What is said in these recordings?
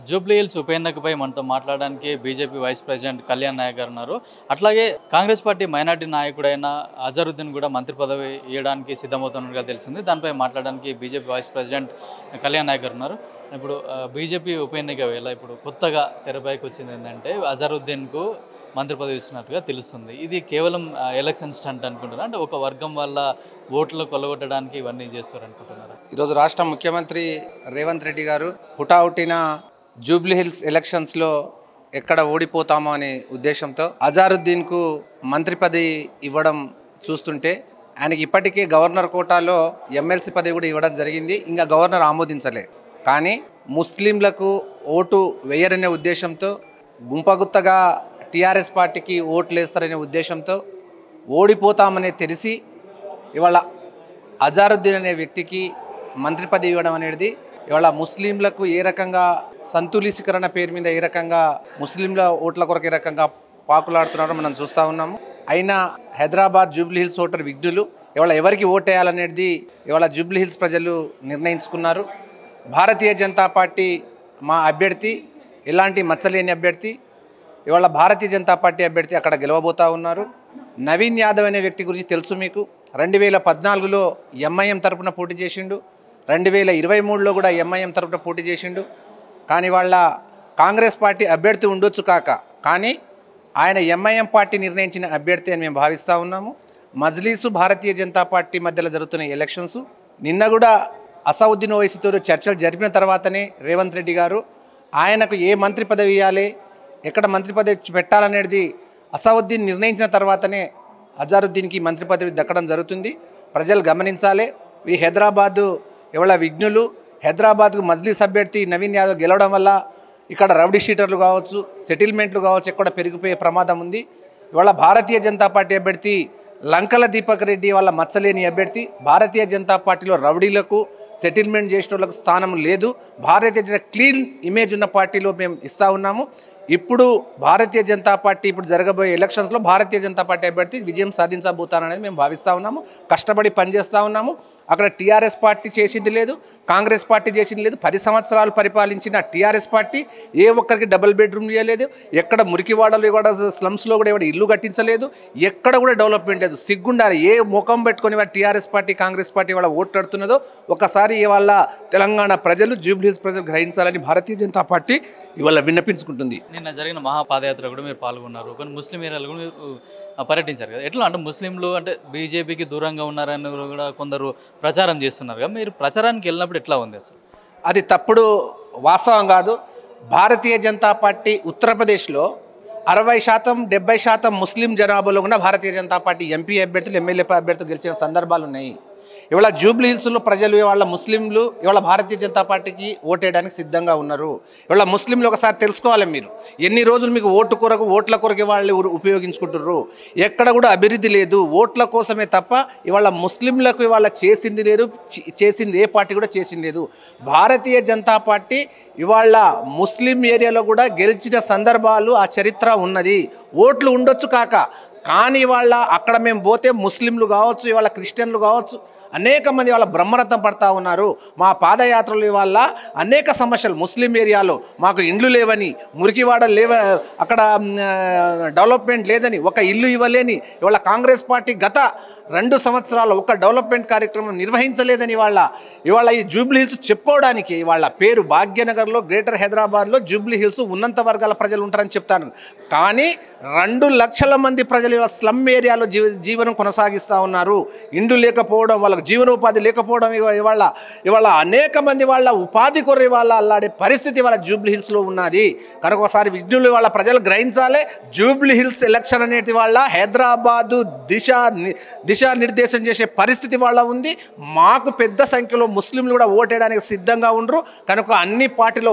Jubilee hills ఉప ఎన్నికపై మనతో మాట్లాడడానికి BJP vice president Kalyan Nayak గారు ఉన్నారు. అట్లాగే కాంగ్రెస్ పార్టీ మైనార్టీ నాయకుడైన అజరుద్దీన్ కూడా మంత్రి పదవి ఇవ్వడానికి సిద్ధమవుతున్నట్టుగా తెలిసింది. దానిపై మాట్లాడడానికి BJP vice president Kalyan Nayak గారు ఉన్నారు. ఇప్పుడు బీజేపీ ఉప ఎన్నిక వేళ ఇప్పుడు కొత్తగా తెరపైకి వచ్చింది ఏంటంటే అజరుద్దీన్కు మంత్రి పదవి ఇస్తున్నట్టుగా తెలుస్తుంది. ఇది కేవలం ఎలక్షన్ స్టంట్ అనుకుంటున్నారు, అంటే ఒక వర్గం వల్ల ఓట్లు కొల్లగొట్టడానికి ఇవన్నీ చేస్తారు అనుకుంటున్నారు. ఈరోజు రాష్ట్ర ముఖ్యమంత్రి రేవంత్ రెడ్డి గారు హుటాహుటిన జూబ్లీ హిల్స్ ఎలక్షన్స్లో ఎక్కడ ఓడిపోతామో అనే ఉద్దేశంతో అజారుద్దీన్కు మంత్రి పదవి ఇవ్వడం చూస్తుంటే, ఆయనకి ఇప్పటికే గవర్నర్ కోటాలో ఎమ్మెల్సీ పదవి కూడా ఇవ్వడం జరిగింది. ఇంకా గవర్నర్ ఆమోదించలే. కానీ ముస్లింలకు ఓటు వేయరనే ఉద్దేశంతో గుంపగుత్తగా టీఆర్ఎస్ పార్టీకి ఓట్లు వేస్తారనే ఉద్దేశంతో ఓడిపోతామనే తెలిసి ఇవాళ అజారుద్దీన్ అనే వ్యక్తికి మంత్రి పదవి ఇవ్వడం అనేది ఇవాళ ముస్లింలకు ఏ రకంగా సంతులీకరణ పేరు మీద ఏ రకంగా ముస్లింల ఓట్ల కొరకు ఏ రకంగా పాకులాడుతున్నారో మనం చూస్తూ ఉన్నాము. అయినా హైదరాబాద్ జూబ్లీ హిల్స్ ఓటర్ విఘ్నులు ఇవాళ ఎవరికి ఓటేయాలనేది ఇవాళ జూబ్లీ హిల్స్ ప్రజలు నిర్ణయించుకున్నారు. భారతీయ జనతా పార్టీ మా అభ్యర్థి ఎలాంటి మచ్చలేని అభ్యర్థి. ఇవాళ భారతీయ జనతా పార్టీ అభ్యర్థి అక్కడ గెలవబోతూ ఉన్నారు. నవీన్ యాదవ్ అనే వ్యక్తి గురించి తెలుసు మీకు. 2014లో ఎంఐఎం తరపున పోటీ చేసిండు. 2023లో కూడా ఎంఐఎం తరపున పోటీ చేసిండు. కానీ వాళ్ళ కాంగ్రెస్ పార్టీ అభ్యర్థి ఉండొచ్చు కానీ ఆయన ఎంఐఎం పార్టీ నిర్ణయించిన అభ్యర్థి అని మేము భావిస్తూ ఉన్నాము. మజ్లీసు భారతీయ జనతా పార్టీ మధ్యలో జరుగుతున్న ఎలక్షన్స్ నిన్న కూడా అసౌద్దీన్ ఓవైసీతో చర్చలు జరిపిన తర్వాతనే రేవంత్ రెడ్డి గారు ఆయనకు ఏ మంత్రి పదవి ఇవ్వాలి, ఎక్కడ మంత్రి పదవి పెట్టాలనేది అసౌద్దీన్ నిర్ణయించిన తర్వాతనే అజారుద్దీన్కి మంత్రి పదవి దక్కడం జరుగుతుంది. ప్రజలు గమనించాలి. ఈ హైదరాబాదు ఇవాళ విఘ్నులు, హైదరాబాద్కు మజ్లీస్ అభ్యర్థి నవీన్ యాదవ్ గెలవడం వల్ల ఇక్కడ రౌడీ షీటర్లు కావచ్చు, సెటిల్మెంట్లు కావచ్చు ఎక్కడ పెరిగిపోయే ప్రమాదం ఉంది. ఇవాళ భారతీయ జనతా పార్టీ అభ్యర్థి లంకల దీపక్ రెడ్డి వాళ్ళ మచ్చలేని అభ్యర్థి. భారతీయ జనతా పార్టీలో రౌడీలకు సెటిల్మెంట్ చేసిన వాళ్ళకు స్థానం లేదు. భారతీయ జనతా క్లీన్ ఇమేజ్ ఉన్న పార్టీలో మేము ఇస్తూ ఉన్నాము. ఇప్పుడు భారతీయ జనతా పార్టీ ఇప్పుడు జరగబోయే ఎలక్షన్స్లో భారతీయ జనతా పార్టీ అభ్యర్థి విజయం సాధించబోతాననేది మేము భావిస్తూ ఉన్నాము. కష్టపడి పనిచేస్తూ ఉన్నాము. అక్కడ టీఆర్ఎస్ పార్టీ చేసింది లేదు, కాంగ్రెస్ పార్టీ చేసింది లేదు. 10 సంవత్సరాలు పరిపాలించిన టీఆర్ఎస్ పార్టీ ఏ ఒక్కరికి డబుల్ బెడ్రూమ్ ఇవ్వలేదు. ఎక్కడ మురికివాడలు కూడా స్లమ్స్లో కూడా ఎవరు ఇల్లు కట్టించలేదు. ఎక్కడ కూడా డెవలప్మెంట్ లేదు. సిగ్గుండాలి. ఏ ముఖం పెట్టుకొని వాళ్ళ టీఆర్ఎస్ పార్టీ కాంగ్రెస్ పార్టీ వాళ్ళ ఓట్లాడుతున్నదో ఒకసారి ఇవాళ తెలంగాణ ప్రజలు జూబ్లీ హిల్స్ ప్రజలు గ్రహించాలని భారతీయ జనతా పార్టీ ఇవాళ విన్నపించుకుంటుంది. నిన్న జరిగిన మహాపాదయాత్ర కూడా మీరు పాల్గొన్నారు, కొన్ని ముస్లిం ఏరియాలు కూడా మీరు పర్యటించారు కదా. ఎట్లా అంటే ముస్లింలు అంటే బీజేపీకి దూరంగా ఉన్నారని కూడా కొందరు ప్రచారం చేస్తున్నారు కదా. మీరు ప్రచారానికి వెళ్ళినప్పుడు ఎట్లా ఉంది అసలు? అది తప్పుడు వాస్తవం కాదు. భారతీయ జనతా పార్టీ ఉత్తరప్రదేశ్లో 60% 70% ముస్లిం జనాభాలో ఉన్న భారతీయ జనతా పార్టీ ఎంపీ అభ్యర్థులు, ఎమ్మెల్యే అభ్యర్థులు గెలిచిన సందర్భాలు ఉన్నాయి. ఇవాళ జూబ్లీ హిల్స్లో ప్రజలు ఇవాళ ముస్లింలు ఇవాళ భారతీయ జనతా పార్టీకి ఓటేయడానికి సిద్ధంగా ఉన్నారు. ఇవాళ ముస్లింలు ఒకసారి తెలుసుకోవాలి. మీరు ఎన్ని రోజులు మీకు ఓట్ల కొరకు వాళ్ళు ఉపయోగించుకుంటున్నారు. ఎక్కడ కూడా అభివృద్ధి లేదు. ఓట్ల కోసమే తప్ప ఇవాళ ముస్లింలకు ఇవాళ చేసింది లేదు, చేసింది ఏ పార్టీ కూడా చేసింది లేదు. భారతీయ జనతా పార్టీ ఇవాళ ముస్లిం ఏరియాలో కూడా గెలిచిన సందర్భాలు ఆ చరిత్ర ఉన్నది. ఓట్లు ఉండొచ్చు కానీ ఇవాళ అక్కడ మేము పోతే ముస్లింలు కావచ్చు, ఇవాళ క్రిస్టియన్లు కావచ్చు, అనేక మంది వాళ్ళ బ్రహ్మరథం పడతా ఉన్నారు. మా పాదయాత్రలు ఇవాళ అనేక సమస్యలు ముస్లిం ఏరియాలో మాకు ఇండ్లు లేవని, మురికివాడ అక్కడ డెవలప్మెంట్ లేదని, ఒక ఇల్లు ఇవ్వలేని ఇవాళ కాంగ్రెస్ పార్టీ గత 2 సంవత్సరాలు ఒక డెవలప్మెంట్ కార్యక్రమం నిర్వహించలేదని ఇవాళ ఈ జూబ్లీ హిల్స్ చెప్పుకోవడానికి ఇవాళ పేరు భాగ్యనగర్లో, గ్రేటర్ హైదరాబాద్లో జూబ్లీ హిల్స్ ఉన్నంత వర్గాల ప్రజలు ఉంటారని చెప్తాను. కానీ 2 లక్షల మంది ప్రజలు ఇవాళ స్లమ్ ఏరియాలో జీవనం కొనసాగిస్తూ ఉన్నారు. ఇండ్లు లేకపోవడం, వాళ్ళకి జీవనోపాధి లేకపోవడం ఇవాళ అనేక మంది వాళ్ళ ఉపాధి కొర ఇవాళ అల్లాడే పరిస్థితి ఇవాళ జూబ్లీ హిల్స్లో ఉన్నది. కనుక ఒకసారి విఘ్నులు వాళ్ళ ప్రజలు గ్రహించాలి. జూబ్లీ హిల్స్ ఎలక్షన్ అనేది వాళ్ళ హైదరాబాదు దిశానిర్దేశం చేసే పరిస్థితి వాళ్ళ ఉంది. మాకు పెద్ద సంఖ్యలో ముస్లింలు కూడా ఓటేయడానికి సిద్ధంగా ఉండరు. కనుక అన్ని పార్టీలో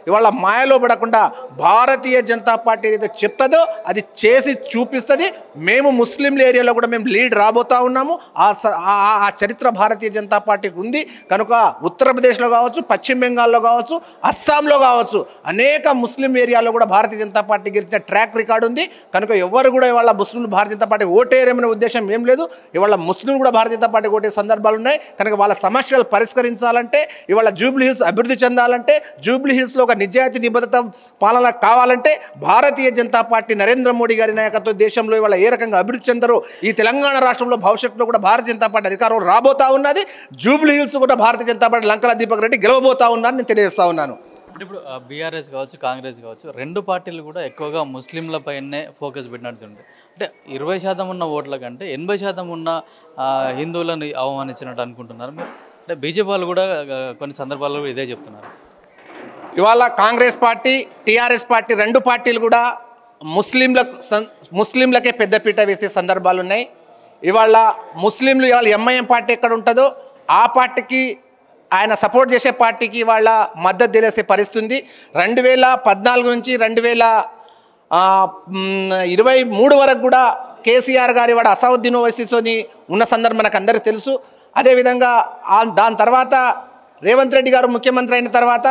ఇవాళ మాయలో పడకుండా భారతీయ జనతా పార్టీ ఏదైతే చెప్తుందో అది చేసి చూపిస్తుంది. మేము ముస్లింల ఏరియాలో కూడా మేము లీడ్ రాబోతా ఉన్నాము. ఆ చరిత్ర భారతీయ జనతా పార్టీకి ఉంది. కనుక ఉత్తరప్రదేశ్లో కావచ్చు, పశ్చిమ బెంగాల్లో కావచ్చు, అస్సాంలో కావచ్చు, అనేక ముస్లిం ఏరియాలో కూడా భారతీయ జనతా పార్టీ గెలిచిన ట్రాక్ రికార్డు ఉంది. కనుక ఎవరు కూడా ఇవాళ ముస్లింలు భారతీయ జనతా పార్టీ ఓటేయమనే ఉద్దేశం ఏం లేదు. ఇవాళ ముస్లింలు కూడా భారతీయ జనతా పార్టీ కొట్టే సందర్భాలు ఉన్నాయి. కనుక వాళ్ళ సమస్యలు పరిష్కరించాలంటే, ఇవాళ జూబ్లీ హిల్స్ అభివృద్ధి చెందాలంటే, జూబ్లీ హిల్స్లో ఒక నిజాయితీ నిబద్ధత పాలన కావాలంటే భారతీయ జనతా పార్టీ నరేంద్ర మోడీ గారి నాయకత్వం దేశంలో ఇవాళ ఏ రకంగా అభివృద్ధి చెందరో ఈ తెలంగాణ రాష్ట్రంలో భవిష్యత్తులో కూడా భారతీయ జనతా పార్టీ అధికారం రాబోతా ఉన్నది. జూబ్లీ హిల్స్ కూడా భారతీయ జనతా పార్టీ లంకల దీపక్ రెడ్డి గెలవబోతా ఉన్నారని నేను తెలియజేస్తా ఉన్నాను. అంటే ఇప్పుడు బీఆర్ఎస్ కావచ్చు, కాంగ్రెస్ కావచ్చు, రెండు పార్టీలు కూడా ఎక్కువగా ముస్లింలపైనే ఫోకస్ పెట్టినట్టుంది. అంటే 20% ఉన్న ఓట్ల కంటే 80% ఉన్న హిందువులను అవమానించినట్టు అనుకుంటున్నారు మీరు? అంటే బీజేపీ వాళ్ళు కూడా కొన్ని సందర్భాల్లో ఇదే చెప్తున్నారు. ఇవాళ కాంగ్రెస్ పార్టీ, టీఆర్ఎస్ పార్టీ రెండు పార్టీలు కూడా ముస్లింలకే పెద్దపీట వేసే సందర్భాలు ఉన్నాయి. ఇవాళ ముస్లింలు ఇవాళ ఎంఐఎం పార్టీ ఎక్కడ ఉంటుందో ఆ పార్టీకి, ఆయన సపోర్ట్ చేసే పార్టీకి వాళ్ళ మద్దతు తెలిసే పరిస్థితి ఉంది. 2014 నుంచి 2023 వరకు కూడా కేసీఆర్ గారి వాడు అసదుద్దీన్ ఓవైసీతోని ఉన్న సందర్భం మనకు అందరికీ తెలుసు. అదేవిధంగా దాని తర్వాత రేవంత్ రెడ్డి గారు ముఖ్యమంత్రి అయిన తర్వాత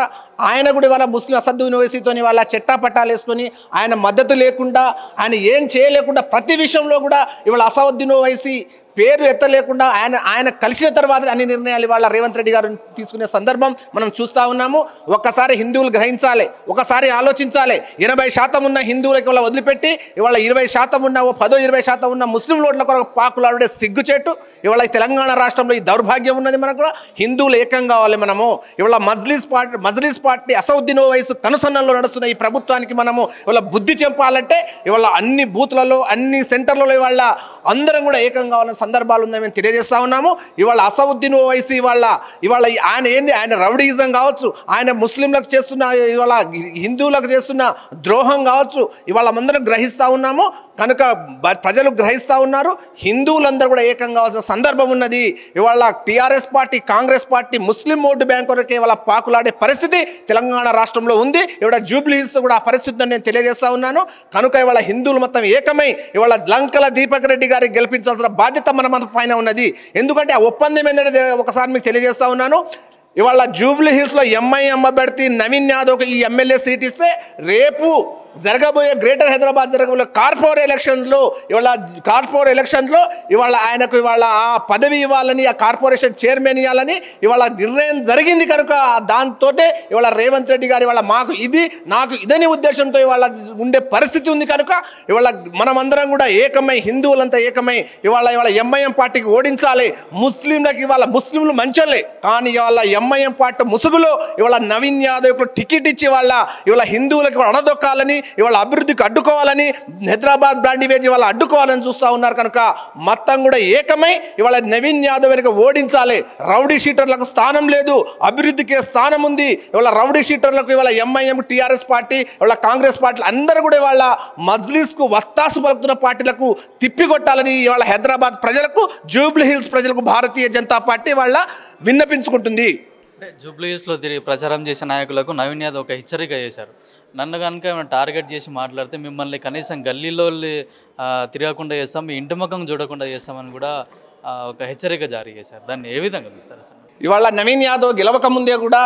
ఆయన కూడా ఇవాళ ముస్లిం అసదుద్దీన్ ఓవైసీతోని వాళ్ళ చెట్టా పట్టాలు వేసుకొని ఆయన మద్దతు లేకుండా, ఆయన ఏం చేయలేకుండా ప్రతి విషయంలో కూడా ఇవాళ అసదుద్దీన్ ఓవైసీ పేరు ఎత్తలేకుండా ఆయన కలిసిన తర్వాత అన్ని నిర్ణయాలు ఇవాళ రేవంత్ రెడ్డి గారు తీసుకునే సందర్భం మనం చూస్తూ ఉన్నాము. ఒక్కసారి హిందువులు గ్రహించాలి, ఒకసారి ఆలోచించాలి. 80% ఉన్న హిందువులకి ఇవాళ వదిలిపెట్టి ఇవాళ 20% ఉన్న 10-20% ఉన్న ముస్లిం ఓట్ల కొరకు పాకులాడే సిగ్గుచేటు ఇవాళ తెలంగాణ రాష్ట్రంలో ఈ దౌర్భాగ్యం ఉన్నది. మనకు కూడా హిందువులు ఏకం కావాలి. మనము ఇవాళ మజ్లిస్ పార్టీ అసదుద్దీన్ ఓవైసీ కనుసన్నల్లో నడుస్తున్న ఈ ప్రభుత్వానికి మనము ఇవాళ బుద్ధి చెప్పాలంటే ఇవాళ అన్ని బూత్లలో, అన్ని సెంటర్లలో ఇవాళ అందరం కూడా ఏకం కావాలని సందర్భాలు ఉందని మేము తెలియజేస్తా ఉన్నాము. ఇవాళ అసదుద్దీన్ ఓవైసీ ఇవాళ ఆయన ఏంది, ఆయన రౌడీయిజం కావచ్చు, ఆయన ముస్లింలకు చేస్తున్న ఇవాళ హిందువులకు చేస్తున్న ద్రోహం కావచ్చు, ఇవాళ అందరం గ్రహిస్తూ ఉన్నాము. కనుక ప్రజలు గ్రహిస్తూ ఉన్నారు. హిందువులందరూ కూడా ఏకం కావాల్సిన సందర్భం ఉన్నది. ఇవాళ TRS party, Congress party Muslim vote bank వరకే ఇవాళ పాకులాడే పరిస్థితి తెలంగాణ రాష్ట్రంలో ఉంది. ఇవాళ జూబ్లీ హిల్స్లో కూడా ఆ పరిస్థితిని నేను తెలియజేస్తా ఉన్నాను. కనుక ఇవాళ హిందువులు మొత్తం ఏకమై ఇవాళ లంకల దీపక్ రెడ్డి గారికి గెలిపించాల్సిన బాధ్యత మన పైన ఉన్నది. ఎందుకంటే ఆ ఒప్పందం ఏంటంటే ఒకసారి మీకు తెలియజేస్తా ఉన్నాను. ఇవాళ జూబ్లీ హిల్స్లో ఎంఐఎం అభ్యర్థి నవీన్ యాదవ్కి ఈ ఎమ్మెల్యే సీట్ ఇస్తే రేపు జరగబోయే గ్రేటర్ హైదరాబాద్ జరగబోయే కార్పొరేట్ ఎలక్షన్లో ఇవాళ ఆయనకు ఇవాళ ఆ పదవి ఇవ్వాలని, ఆ కార్పొరేషన్ చైర్మన్ ఇవ్వాలని ఇవాళ నిర్ణయం జరిగింది. కనుక దాంతో ఇవాళ రేవంత్ రెడ్డి గారు ఇవాళ నాకు ఇదని ఉద్దేశంతో ఇవాళ ఉండే పరిస్థితి ఉంది. కనుక ఇవాళ మనమందరం కూడా ఏకమై, హిందువులంతా ఏకమై ఇవాళ ఎంఐఎం పార్టీకి ఓడించాలి. ముస్లింలు మంచోళ్ళే, కానీ ఇవాళ ఎంఐఎం పార్టీ ముసుగులో ఇవాళ నవీన్ యాదవ్కు టికెట్ ఇచ్చి ఇవాళ హిందువులకు అడదొక్కాలని, ఇవాళ అభివృద్ధికి అడ్డుకోవాలని, హైదరాబాద్ బ్రాండివేజ్ ఇవాళ అడ్డుకోవాలని చూస్తూ ఉన్నారు. కనుక మొత్తం కూడా ఏకమై ఇవాళ నవీన్ యాదవ్ వెనుక ఓడించాలి. రౌడీ షీటర్లకు స్థానం లేదు, అభివృద్ధికి స్థానం ఉంది. ఇవాళ రౌడీ షీటర్లకు ఇవాళ ఎంఐఎం, టీఆర్ఎస్ పార్టీ, ఇవాళ కాంగ్రెస్ పార్టీలు అందరూ కూడా ఇవాళ మజ్లిస్కు వత్తాసు పలుకుతున్న పార్టీలకు తిప్పికొట్టాలని ఇవాళ హైదరాబాద్ ప్రజలకు, జూబ్లీ హిల్స్ ప్రజలకు భారతీయ జనతా పార్టీ వాళ్ళ విన్నపించుకుంటుంది. అంటే జూబ్లీ హిల్స్లో తిరిగి ప్రచారం చేసే నాయకులకు నవీన్ యాదవ్ ఒక హెచ్చరిక చేశారు. నన్ను కనుక ఏమైనా టార్గెట్ చేసి మాట్లాడితే మిమ్మల్ని కనీసం గల్లీలో తిరగకుండా చేస్తాం, మీ ఇంటి ముఖం చూడకుండా చేస్తామని కూడా ఒక హెచ్చరిక జారీ చేశారు. దాన్ని ఏ విధంగా చూస్తారు సార్? ఇవాళ నవీన్ యాదవ్ గెలవక ముందే కూడా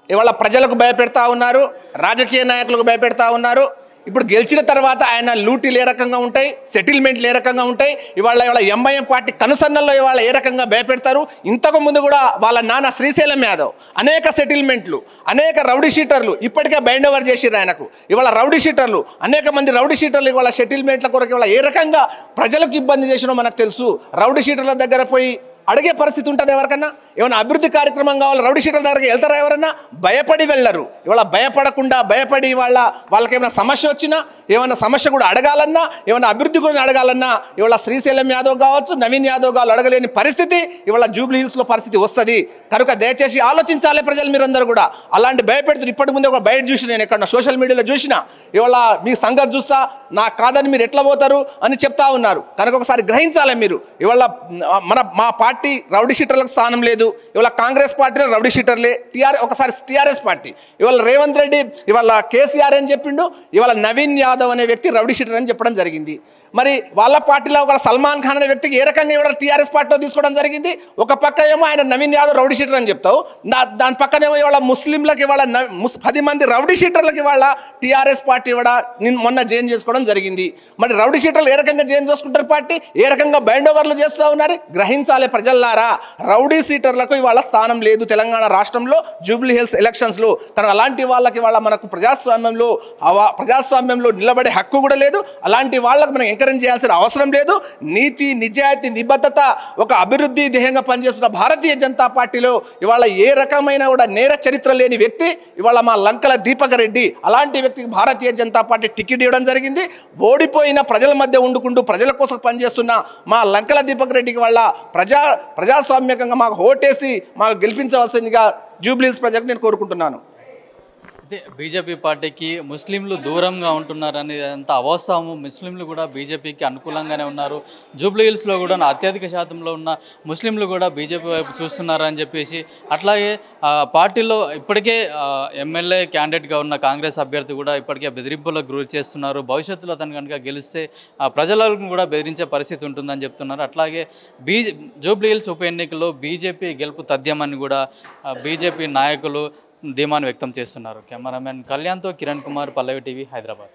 ఇవాళ ప్రజలకు భయపెడతా ఉన్నారు, రాజకీయ నాయకులకు భయపెడతా ఉన్నారు. ఇప్పుడు గెలిచిన తర్వాత ఆయన లూటీలు ఏ రకంగా ఉంటాయి, సెటిల్మెంట్లు ఏ రకంగా ఉంటాయి, ఇవాళ ఎంఐఎం పార్టీ కనుసన్నల్లో ఇవాళ ఏ రకంగా భయపెడతారు. ఇంతకు ముందు కూడా వాళ్ళ నాన్న శ్రీశైలం యాదవ్ అనేక సెటిల్మెంట్లు, అనేక రౌడీ షీటర్లు ఇప్పటికే బైండ్ ఓవర్ చేసిర్రు ఆయనకు. ఇవాళ రౌడీ షీటర్లు, అనేక మంది రౌడీ షీటర్లు ఇవాళ సెటిల్మెంట్ల కొరకు ఇవాళ ఏ రకంగా ప్రజలకు ఇబ్బంది చేసినో మనకు తెలుసు. రౌడీ షీటర్ల దగ్గర పోయి అడిగే పరిస్థితి ఉంటుంది ఎవరికన్నా? ఏమైనా అభివృద్ధి కార్యక్రమం కావాలి, రౌడీ షీటర్ల దగ్గరికి వెళ్తారా ఎవరన్నా? భయపడి వెళ్ళరు. ఇవాళ భయపడకుండా, భయపడి వాళ్ళకి ఏమైనా సమస్య వచ్చినా, ఏమైనా సమస్య కూడా అడగాలన్నా, ఏమైనా అభివృద్ధి గురించి అడగాలన్నా ఇవాళ శ్రీశైలం యాదవ్ కావచ్చు, నవీన్ యాదవ్ కావచ్చు, అడగలేని పరిస్థితి ఇవాళ జూబ్లీ హిల్స్లో పరిస్థితి వస్తుంది. కనుక దయచేసి ఆలోచించాలి ప్రజలు, మీరందరూ కూడా. అలాంటి భయపెడుతున్నారు. ఇప్పటి ముందే ఒక బయట చూసి నేను ఎక్కడ సోషల్ మీడియాలో చూసినా ఇవాళ మీ సంగతి చూస్తా నాకు కాదని మీరు ఎట్లా పోతారు అని చెప్తా ఉన్నారు. కనుక ఒకసారి గ్రహించాలి మీరు. ఇవాళ మా పార్టీ పార్టీ రౌడీ షీటర్లకు స్థానం లేదు. ఇవాళ కాంగ్రెస్ పార్టీలో రౌడీ షీటర్లే. ఒకసారి టీఆర్ఎస్ పార్టీ, ఇవాళ రేవంత్ రెడ్డి, ఇవాళ కేసీఆర్ అని చెప్పిండు, ఇవాళ నవీన్ యాదవ్ అనే వ్యక్తి రౌడీ షీటర్ అని చెప్పడం జరిగింది. మరి వాళ్ళ పార్టీలో ఒక సల్మాన్ ఖాన్ అనే వ్యక్తికి ఏ రకంగా ఇవాళ టీఆర్ఎస్ పార్టీలో తీసుకోవడం జరిగింది? ఒక పక్క ఏమో ఆయన నవీన్ యాదవ్ రౌడీ షీటర్ అని చెప్తావు, దాని పక్కనేమో ఇవాళ ముస్లింలకు ఇవాళ 10 మంది రౌడీ షీటర్లకు ఇవాళ టీఆర్ఎస్ పార్టీ ఇవాళ మొన్న జైన్ చేసుకోవడం జరిగింది. మరి రౌడీ షీటర్లు ఏ రకంగా జైన్ చేసుకుంటారు? పార్టీ ఏ రకంగా బైండ్ ఓవర్లు చేస్తూ ఉన్నారు? గ్రహించాలి ప్రజల్లారా, రౌడీ షీటర్లకు ఇవాళ స్థానం లేదు తెలంగాణ రాష్ట్రంలో జూబ్లీ హిల్స్ ఎలక్షన్స్లో. కానీ అలాంటి వాళ్ళకి ఇవాళ మనకు ప్రజాస్వామ్యంలో నిలబడే హక్కు కూడా లేదు. అలాంటి వాళ్ళకు మనం ఎంకరేజ్ చేయాల్సిన అవసరం లేదు. నీతి, నిజాయితీ, నిబద్ధత, ఒక అభివృద్ధి ధ్యేయంగా పనిచేస్తున్న భారతీయ జనతా పార్టీలో ఇవాళ ఏ రకమైన కూడా నేర చరిత్ర లేని వ్యక్తి ఇవాళ మా లంకల దీపక్ రెడ్డి. అలాంటి వ్యక్తికి భారతీయ జనతా పార్టీ టికెట్ ఇవ్వడం జరిగింది. ఓడిపోయిన ప్రజల మధ్య ఉండుకుంటూ ప్రజల కోసం పనిచేస్తున్న మా లంకల దీపక్ రెడ్డికి వాళ్ళ ప్రజాస్వామ్యకంగా మాకు ఓటేసి మాకు గెలిపించవలసిందిగా జూబ్లీ హిల్స్ ప్రజలకు నేను కోరుకుంటున్నాను. అయితే బీజేపీ పార్టీకి ముస్లింలు దూరంగా ఉంటున్నారని అంత అవాస్తవము. ముస్లింలు కూడా బీజేపీకి అనుకూలంగానే ఉన్నారు. జూబ్లీ హిల్స్లో కూడా అత్యధిక శాతంలో ఉన్న ముస్లింలు కూడా బీజేపీ వైపు చూస్తున్నారని చెప్పేసి, అట్లాగే పార్టీలో ఇప్పటికే ఎమ్మెల్యే క్యాండిడేట్గా ఉన్న కాంగ్రెస్ అభ్యర్థి కూడా ఇప్పటికే బెదిరింపులకు గురి చేస్తున్నారు. భవిష్యత్తులో అతను కనుక గెలిస్తే ప్రజలకు కూడా బెదిరించే పరిస్థితి ఉంటుందని చెప్తున్నారు. అట్లాగే జూబ్లీ హిల్స్ ఉప ఎన్నికల్లో బీజేపీ గెలుపు తథ్యమని కూడా బీజేపీ నాయకులు ధీమాను వ్యక్తం చేస్తున్నారు. కెమెరామెన్ కళ్యాణ్తో కిరణ్ కుమార్, పల్లవి టీవీ, హైదరాబాద్.